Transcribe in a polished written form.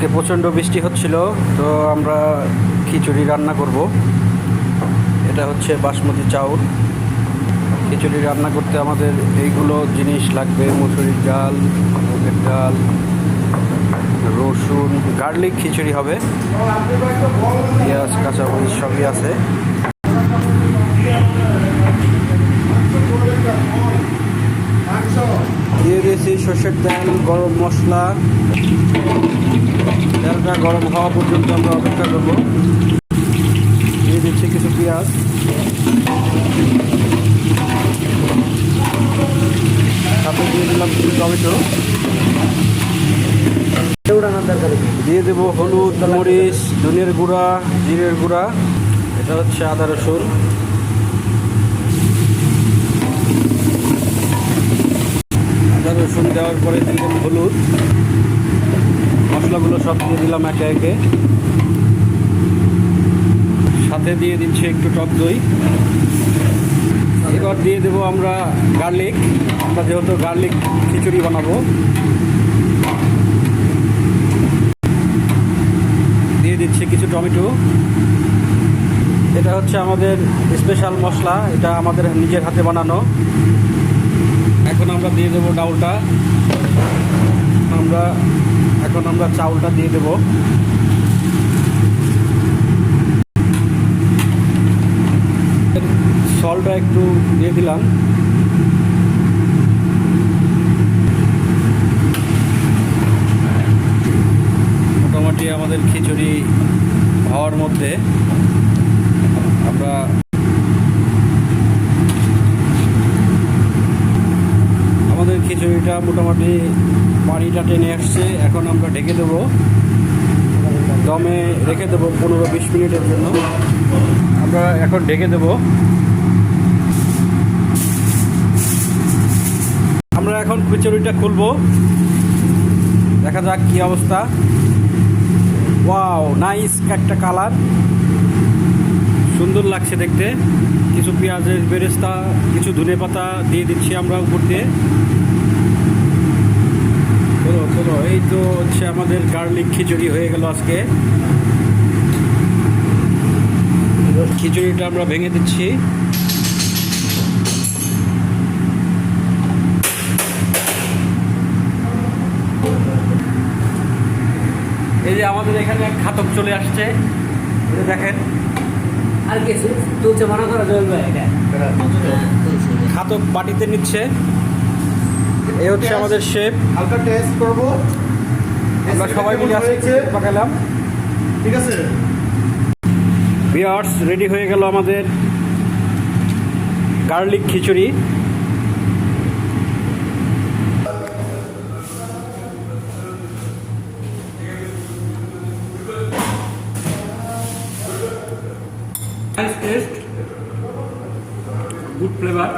আজকে প্রচণ্ড বৃষ্টি হচ্ছিল, তো আমরা খিচুড়ি রান্না করব। এটা হচ্ছে বাসমতি চাউল। খিচুড়ি রান্না করতে আমাদের এইগুলো জিনিস লাগবে: মুসুরির ডাল, মুগের ডাল, রসুন, গার্লিক খিচুড়ি হবে, পেঁয়াজ, কাঁচামরিচ সবই আছে। দিয়ে দিয়েছি সর্ষের তেল, গরম মশলা। তেলটা গরম হওয়া পর্যন্ত আমরা অপেক্ষা করব। দিয়ে দিচ্ছি কিছু পেঁয়াজ, সাথে দিয়ে দিলাম কিছু টমেটো। দিয়ে দেবো হলুদ, মরিচ, ধনিয়ার গুঁড়া, জিরের গুঁড়া। এটা হচ্ছে আদা রসুন। আদা রসুন দেওয়ার পরে দিলাম হলুদ। মশলাগুলো সব দিয়ে দিলাম একে একে। সাথে দিয়ে দিচ্ছি একটু টক দই। এবার দিয়ে দেবো আমরা গার্লিক। আমরা যেহেতু গার্লিক খিচুড়ি বানাবো, দিয়ে দিচ্ছি কিছু টমেটো। এটা হচ্ছে আমাদের স্পেশাল মশলা, এটা আমাদের নিজের হাতে বানানো। এখন আমরা দিয়ে দেবো ডাউলটা। এখন আমরা চাউলটা দিয়ে দেবো। সল্টটা একটু দিয়ে দিলাম। মোটামুটি আমাদের খিচুড়ি হওয়ার মধ্যে আমরা আমাদের খিচুড়িটা মোটামুটি পানিটা টেনে আসছে। এখন আমরা ঢেকে দেবো, দমে রেখে দেবো 15-20 মিনিটের জন্য। আমরা এখন ঢেকে দেবো। আমরা এখন খিচুড়িটা খুলবো, দেখা যাক কি অবস্থা। ওয়াও, নাইস একটা কালার, সুন্দর লাগছে দেখতে। কিছু পেঁয়াজের বেরেস্তা, কিছু ধনেপাতা দিয়ে দিচ্ছি আমরা উপর দিয়ে। চলো, এই তো হচ্ছে আমাদের গার্লিক খিচুড়ি হয়ে গেল আজকে। খিচুড়িটা আমরা ভেঙে দিচ্ছি। এই যে আমাদের এখানে এক খাতক চলে আসছে, দেখেন। আর কিছু তুলছে মনে করা চলবে। খাতক বাটিতে নিচ্ছে। এই হচ্ছে আমাদের শেফ। হালকা টেস্ট করব। আমরা সবাই মিলে আজকে পাকালাম। ঠিক আছে, ভিউয়ার্স, রেডি হয়ে গেল আমাদের garlic khichuri. Nice taste, good flavour.